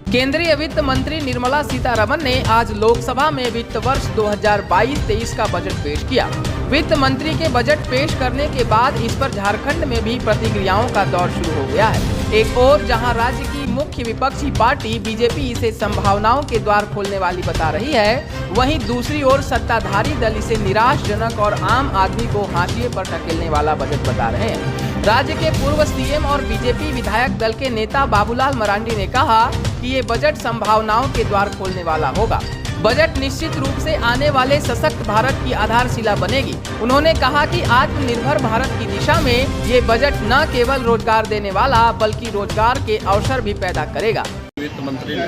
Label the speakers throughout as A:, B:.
A: केंद्रीय वित्त मंत्री निर्मला सीतारमण ने आज लोकसभा में वित्त वर्ष 2022-23 का बजट पेश किया। वित्त मंत्री के बजट पेश करने के बाद इस पर झारखंड में भी प्रतिक्रियाओं का दौर शुरू हो गया है। एक ओर जहां राज्य की मुख्य विपक्षी पार्टी बीजेपी इसे संभावनाओं के द्वार खोलने वाली बता रही है, वहीं दूसरी ओर सत्ताधारी दल इसे निराशाजनक और आम आदमी को हाशिए पर धकेलने वाला बजट बता रहे हैं। राज्य के पूर्व सीएम और बीजेपी विधायक दल के नेता बाबूलाल मरांडी ने कहा कि ये बजट संभावनाओं के द्वार खोलने वाला होगा। बजट निश्चित रूप से आने वाले सशक्त भारत की आधारशिला बनेगी। उन्होंने कहा कि आत्मनिर्भर भारत की दिशा में ये बजट न केवल रोजगार देने वाला बल्कि रोजगार के अवसर भी पैदा करेगा।
B: वित्त मंत्री ने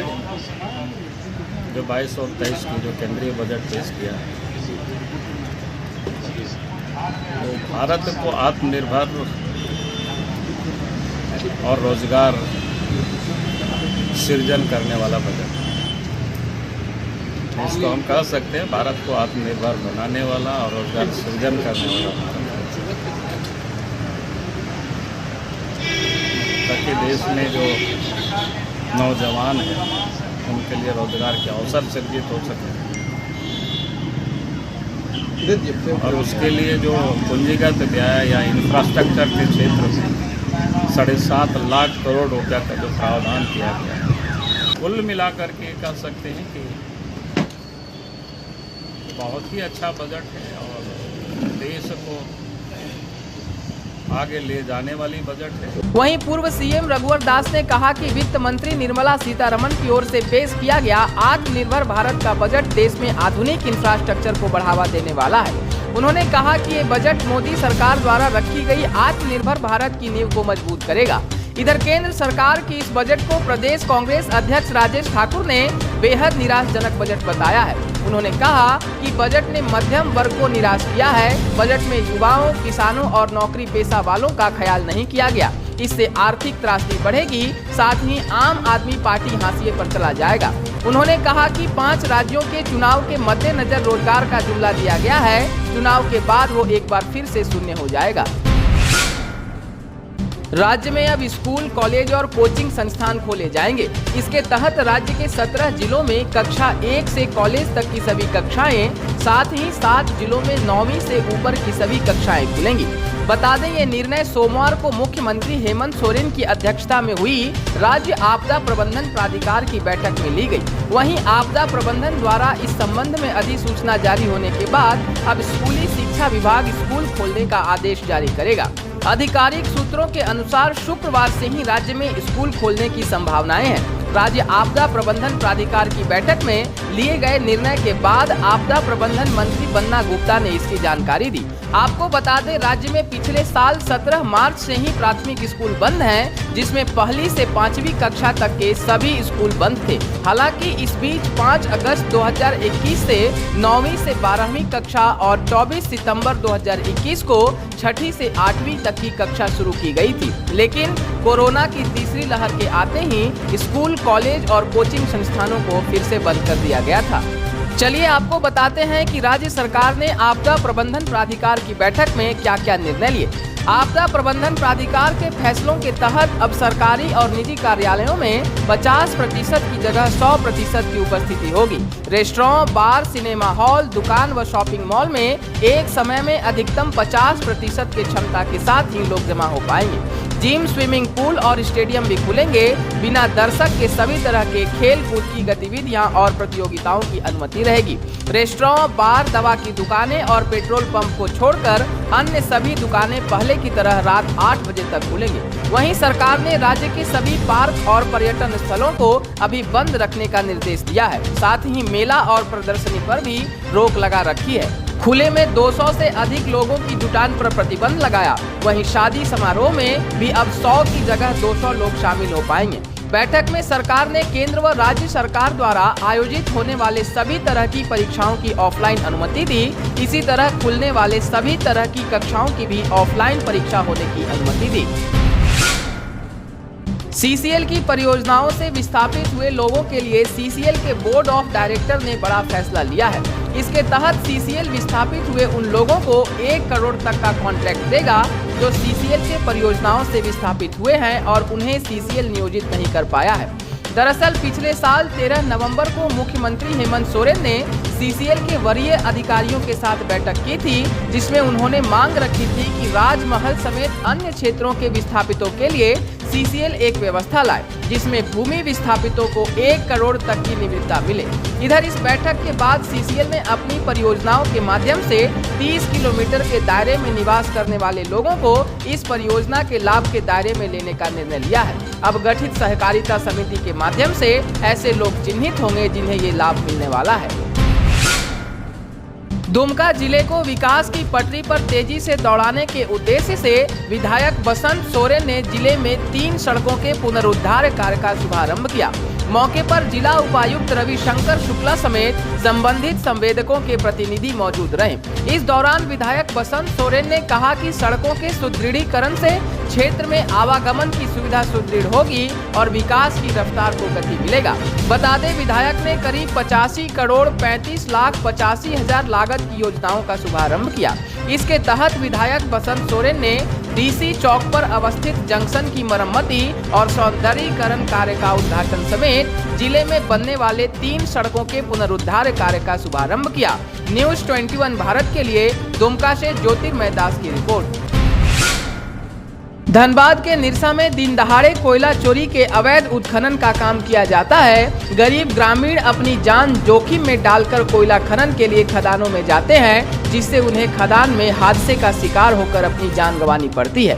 B: जो 22 और 23 की जो केंद्रीय बजट पेश किया वो भारत को आत्मनिर्भर और रोजगार सृजन करने वाला बजट, इसको हम कह सकते हैं भारत को आत्मनिर्भर बनाने वाला और रोजगार सृजन करने वाला, ताकि देश में जो नौजवान हैं उनके लिए रोजगार के अवसर सृजित हो सके और उसके लिए जो पूंजीगत व्यय या इंफ्रास्ट्रक्चर के क्षेत्र में 7.5 लाख करोड़ रुपया का जो प्रावधान किया गया है, कुल मिलाकर के कह सकते हैं कि बहुत ही अच्छा बजट है और देश को आगे ले जाने वाली बजट है।
A: वहीं पूर्व सीएम रघुवर दास ने कहा कि वित्त मंत्री निर्मला सीतारमण की ओर से पेश किया गया आत्मनिर्भर भारत का बजट देश में आधुनिक इंफ्रास्ट्रक्चर को बढ़ावा देने वाला है। उन्होंने कहा कि ये बजट मोदी सरकार द्वारा रखी गई आत्मनिर्भर भारत की नींव को मजबूत करेगा। इधर केंद्र सरकार की इस बजट को प्रदेश कांग्रेस अध्यक्ष राजेश ठाकुर ने बेहद निराशाजनक बजट बताया है। उन्होंने कहा कि बजट ने मध्यम वर्ग को निराश किया है। बजट में युवाओं, किसानों और नौकरी पेशा वालों का ख्याल नहीं किया गया। इससे आर्थिक त्रासदी बढ़ेगी, साथ ही आम आदमी पार्टी हाशिए पर चला जाएगा। उन्होंने कहा कि 5 राज्यों के चुनाव के मद्देनजर रोजगार का जुमला दिया गया है। चुनाव के बाद वो एक बार फिर से शून्य हो जाएगा। राज्य में अब स्कूल, कॉलेज और कोचिंग संस्थान खोले जाएंगे। इसके तहत राज्य के 17 जिलों में कक्षा 1 से कॉलेज तक की सभी कक्षाएं, साथ ही 7 जिलों में 9वीं से ऊपर की सभी कक्षाएं खुलेंगी। बता दें ये निर्णय सोमवार को मुख्यमंत्री हेमंत सोरेन की अध्यक्षता में हुई राज्य आपदा प्रबंधन प्राधिकार की बैठक में ली गई। वहीं आपदा प्रबंधन द्वारा इस संबंध में अधिसूचना जारी होने के बाद अब स्कूली शिक्षा विभाग स्कूल खोलने का आदेश जारी करेगा। आधिकारिक सूत्रों के अनुसार शुक्रवार से ही राज्य में स्कूल खोलने की संभावनाएं हैं। राज्य आपदा प्रबंधन प्राधिकार की बैठक में लिए गए निर्णय के बाद आपदा प्रबंधन मंत्री बन्ना गुप्ता ने इसकी जानकारी दी। आपको बता दें राज्य में पिछले साल 17 मार्च से ही प्राथमिक स्कूल बंद हैं, जिसमें 1ली से 5वीं कक्षा तक के सभी स्कूल बंद थे। हालांकि इस बीच 5 अगस्त 2021 से 9वीं से 12वीं कक्षा और 24 सितंबर 2021 को 6ठी से 8वीं तक की कक्षा शुरू की गई थी, लेकिन कोरोना की तीसरी लहर के आते ही स्कूल, कॉलेज और कोचिंग संस्थानों को फिर से बंद कर दिया गया था। चलिए आपको बताते हैं कि राज्य सरकार ने आपदा प्रबंधन प्राधिकार की बैठक में क्या क्या निर्णय लिए। आपदा प्रबंधन प्राधिकार के फैसलों के तहत अब सरकारी और निजी कार्यालयों में 50% की जगह 100% की उपस्थिति होगी। रेस्टोरेंट, बार, सिनेमा हॉल, दुकान व शॉपिंग मॉल में एक समय में अधिकतम 50% की क्षमता के साथ ही लोग जमा हो पाएंगे। जिम, स्विमिंग पूल और स्टेडियम भी खुलेंगे। बिना दर्शक के सभी तरह के खेल कूद की गतिविधियां और प्रतियोगिताओं की अनुमति रहेगी। रेस्टोरेंट, बार, दवा की दुकानें और पेट्रोल पंप को छोड़कर अन्य सभी दुकानें पहले की तरह रात 8 बजे तक खुलेंगी। वहीं सरकार ने राज्य के सभी पार्क और पर्यटन स्थलों को अभी बंद रखने का निर्देश दिया है। साथ ही मेला और प्रदर्शनी पर भी रोक लगा रखी है। खुले में 200 से अधिक लोगों की जुटान पर प्रतिबंध लगाया। वहीं शादी समारोह में भी अब 100 की जगह 200 लोग शामिल हो पाएंगे। बैठक में सरकार ने केंद्र व राज्य सरकार द्वारा आयोजित होने वाले सभी तरह की परीक्षाओं की ऑफलाइन अनुमति दी। इसी तरह खुलने वाले सभी तरह की कक्षाओं की भी ऑफलाइन परीक्षा होने की अनुमति दी। सीसीएल की परियोजनाओं से विस्थापित हुए लोगों के लिए सीसीएल के बोर्ड ऑफ डायरेक्टर ने बड़ा फैसला लिया है। इसके तहत सीसीएल विस्थापित हुए उन लोगों को 1 करोड़ तक का कॉन्ट्रैक्ट देगा जो सीसीएल के परियोजनाओं से विस्थापित हुए हैं और उन्हें सीसीएल नियोजित नहीं कर पाया है। दरअसल पिछले साल 13 नवंबर को मुख्यमंत्री हेमंत सोरेन ने सीसीएल के वरीय अधिकारियों के साथ बैठक की थी, जिसमें उन्होंने मांग रखी थी कि राजमहल समेत अन्य क्षेत्रों के विस्थापितों के लिए सीसीएल एक व्यवस्था लाए, जिसमें भूमि विस्थापितों को 1 करोड़ तक की निविदा मिले। इधर इस बैठक के बाद सीसीएल ने अपनी परियोजनाओं के माध्यम से 30 किलोमीटर के दायरे में निवास करने वाले लोगों को इस परियोजना के लाभ के दायरे में लेने का निर्णय लिया है। अब गठित सहकारिता समिति के माध्यम से ऐसे लोग चिन्हित होंगे जिन्हें ये लाभ मिलने वाला है। दुमका जिले को विकास की पटरी पर तेजी से दौड़ाने के उद्देश्य से विधायक बसंत सोरेन ने जिले में 3 सड़कों के पुनरुद्धार कार्य का शुभारंभ किया। मौके पर जिला उपायुक्त रविशंकर शुक्ला समेत संबंधित संवेदकों के प्रतिनिधि मौजूद रहे। इस दौरान विधायक बसंत सोरेन ने कहा कि सड़कों के सुदृढ़ीकरण से क्षेत्र में आवागमन की सुविधा सुदृढ़ होगी और विकास की रफ्तार को गति मिलेगा। बता दें, विधायक ने करीब 85 करोड़ 35,85,000 लागत की योजनाओं का शुभारंभ किया। इसके तहत विधायक बसंत सोरेन ने डीसी चौक पर अवस्थित जंक्शन की मरम्मती और सौंदर्यीकरण कार्य का उद्घाटन समेत जिले में बनने वाले 3 सड़कों के पुनरुद्धार कार्य का शुभारंभ किया। न्यूज़ 21 भारत के लिए दुमका से ज्योतिर्मय दास की रिपोर्ट। धनबाद के निरसा में दिन दहाड़े कोयला चोरी के अवैध उत्खनन का काम किया जाता है। गरीब ग्रामीण अपनी जान जोखिम में डालकर कोयला खनन के लिए खदानों में जाते हैं, जिससे उन्हें खदान में हादसे का शिकार होकर अपनी जान गंवानी पड़ती है।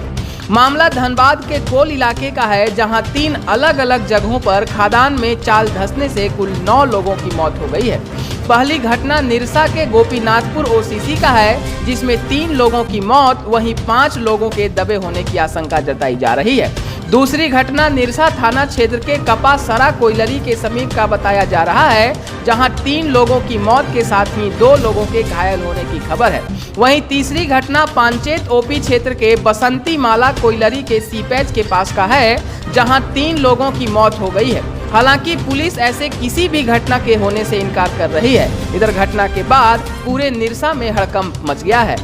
A: मामला धनबाद के कोल इलाके का है, जहां 3 अलग अलग जगहों पर खदान में चाल धंसने से कुल 9 लोगों की मौत हो गई है। पहली घटना निरसा के गोपीनाथपुर ओसीसी का है, जिसमें 3 लोगों की मौत वहीं 5 लोगों के दबे होने की आशंका जताई जा रही है। दूसरी घटना निरसा थाना क्षेत्र के कपासरा कोयलरी के समीप का बताया जा रहा है, जहां 3 लोगों की मौत के साथ ही 2 लोगों के घायल होने की खबर है। वहीं तीसरी घटना पांचेत ओपी क्षेत्र के बसंती माला कोयलरी के सीपैच के पास का है, जहां 3 लोगों की मौत हो गई है। हालांकि पुलिस ऐसे किसी भी घटना के होने से इनकार कर रही है। इधर घटना के बाद पूरे निरसा में हड़कंप मच गया है।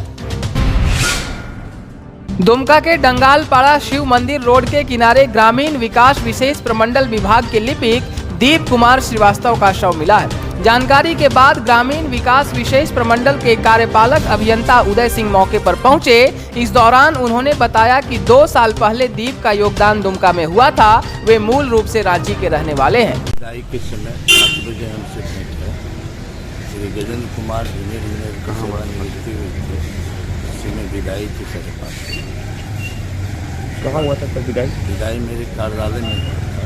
A: दुमका के डंगालपाड़ा शिव मंदिर रोड के किनारे ग्रामीण विकास विशेष प्रमंडल विभाग के लिपिक दीप कुमार श्रीवास्तव का शव मिला है। जानकारी के बाद ग्रामीण विकास विशेष प्रमंडल के कार्यपालक अभियंता उदय सिंह मौके पर पहुंचे। इस दौरान उन्होंने बताया कि 2 साल पहले दीप का योगदान दुमका में हुआ था। वे मूल रूप से रांची के रहने वाले हैं।
C: विदाई के समय 8 बजे हमसे भेंट है। श्री गजेंद्र कुमार इंजीनियर कहाँ बड़ा नियुक्ति हुई थी, उसी में विदाई थी साढ़े 5।
D: कहाँ हुआ था सर विदाई?
C: विदाई मेरे कार्यालय में हुआ था,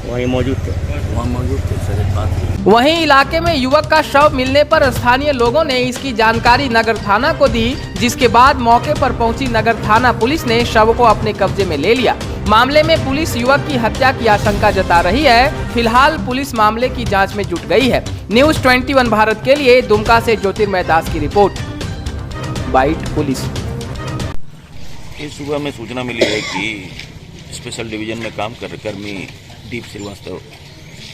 D: वहीं मौजूद थे?
C: वहाँ मौजूद थे साढ़े 5।
A: वहीं इलाके में युवक का शव मिलने पर स्थानीय लोगों ने इसकी जानकारी नगर थाना को दी, जिसके बाद मौके पर पहुंची नगर थाना पुलिस ने शव को अपने कब्जे में ले लिया। मामले में पुलिस युवक की हत्या की आशंका जता रही है। फिलहाल पुलिस मामले की जांच में जुट गई है। न्यूज़ 21 भारत के लिए दुमका से ज्योतिर्मय दास की रिपोर्ट। Bite police.
E: इस सुबह में सूचना मिली है कि स्पेशल डिवीजन में काम कर कर्मी दीप श्रीवास्तव,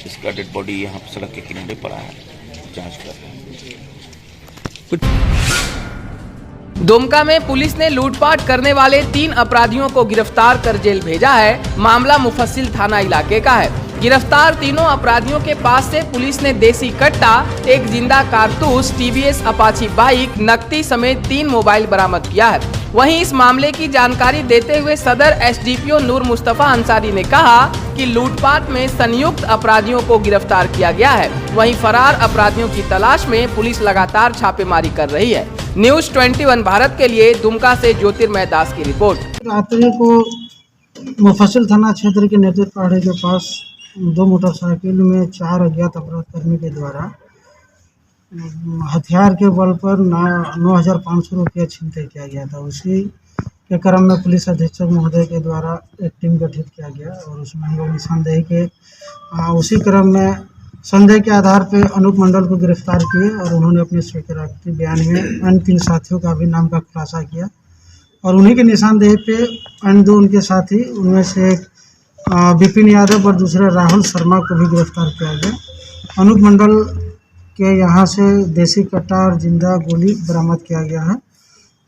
E: इसका डेड बॉडी यहाँ सड़क के किनारे पड़ा है, जांच कर रहे हैं।
A: दुमका में पुलिस ने लूटपाट करने वाले 3 अपराधियों को गिरफ्तार कर जेल भेजा है। मामला मुफस्सिल थाना इलाके का है। गिरफ्तार तीनों अपराधियों के पास से पुलिस ने देसी कट्टा, 1 जिंदा कारतूस, टीवीएस अपाची बाइक, नकदी समेत 3 मोबाइल बरामद किया है। वहीं इस मामले की जानकारी देते हुए सदर एसडीपीओ नूर मुस्तफा अंसारी ने कहा कि लूटपाट में संयुक्त अपराधियों को गिरफ्तार किया गया है। वहीं फरार अपराधियों की तलाश में पुलिस लगातार छापेमारी कर रही है। न्यूज़ 21 भारत के लिए दुमका से ज्योतिर्मय दास की रिपोर्ट।
F: रात्रि को मुफस्सिल थाना क्षेत्र के नेतृत्व पहाड़ी के पास 2 मोटरसाइकिल में 4 अज्ञात अपराधकर्मी के द्वारा हथियार के बल पर 9,500 रुपया छीनताई किया गया था। उसी के क्रम में पुलिस अधीक्षक महोदय के द्वारा एक टीम गठित किया गया और उसमें हम लोग निशानदेही के उसी क्रम में संदेह के आधार पर अनूप मंडल को गिरफ्तार किए और उन्होंने अपने स्वीकारोक्ति बयान में अन्य 3 साथियों का भी नाम का खुलासा किया और उन्हीं के निशानदेही पे अन्य 2 उनके साथी, उनमें से एक विपिन यादव और दूसरे राहुल शर्मा को भी गिरफ्तार किया गया। अनूप मंडल के यहाँ से देसी कट्टा और जिंदा गोली बरामद किया गया है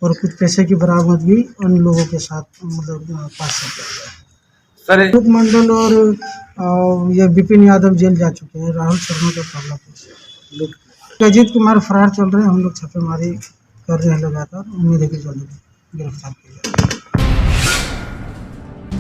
F: और कुछ पैसे की बरामदगी अन्य लोगों के साथ पास किया गया है।
G: सर
F: अशोक मंडल और ये विपिन यादव जेल जा चुके हैं, राहुल शर्मा के पगला केस। अजीत कुमार फरार चल रहे हैं, हम लोग छापेमारी कर रहे हैं लगातार, उम्मीद है कि जल्द गिरफ्तार किया जाएगा।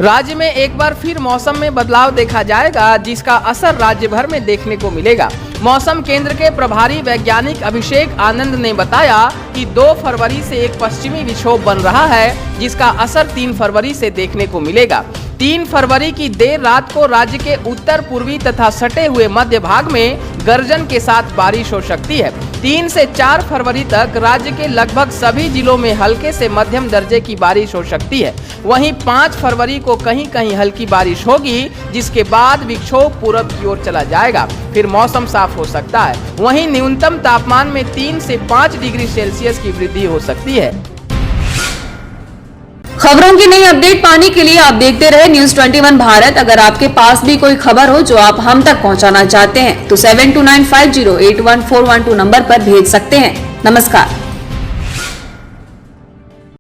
A: राज्य में एक बार फिर मौसम में बदलाव देखा जाएगा, जिसका असर राज्य भर में देखने को मिलेगा। मौसम केंद्र के प्रभारी वैज्ञानिक अभिषेक आनंद ने बताया कि 2 फरवरी से एक पश्चिमी विक्षोभ बन रहा है, जिसका असर 3 फरवरी से देखने को मिलेगा। 3 फरवरी की देर रात को राज्य के उत्तर पूर्वी तथा सटे हुए मध्य भाग में गर्जन के साथ बारिश हो सकती है। 3 से 4 फरवरी तक राज्य के लगभग सभी जिलों में हल्के से मध्यम दर्जे की बारिश हो सकती है। वहीं 5 फरवरी को कहीं कहीं हल्की बारिश होगी, जिसके बाद विक्षोभ पूरब की ओर चला जाएगा, फिर मौसम साफ हो सकता है। वहीं न्यूनतम तापमान में 3 से 5 डिग्री सेल्सियस की वृद्धि हो सकती है।
H: खबरों की नई अपडेट पाने के लिए आप देखते रहे न्यूज़ 21 भारत। अगर आपके पास भी कोई खबर हो जो आप हम तक पहुंचाना चाहते हैं तो 7295081412 नंबर पर भेज सकते हैं। नमस्कार।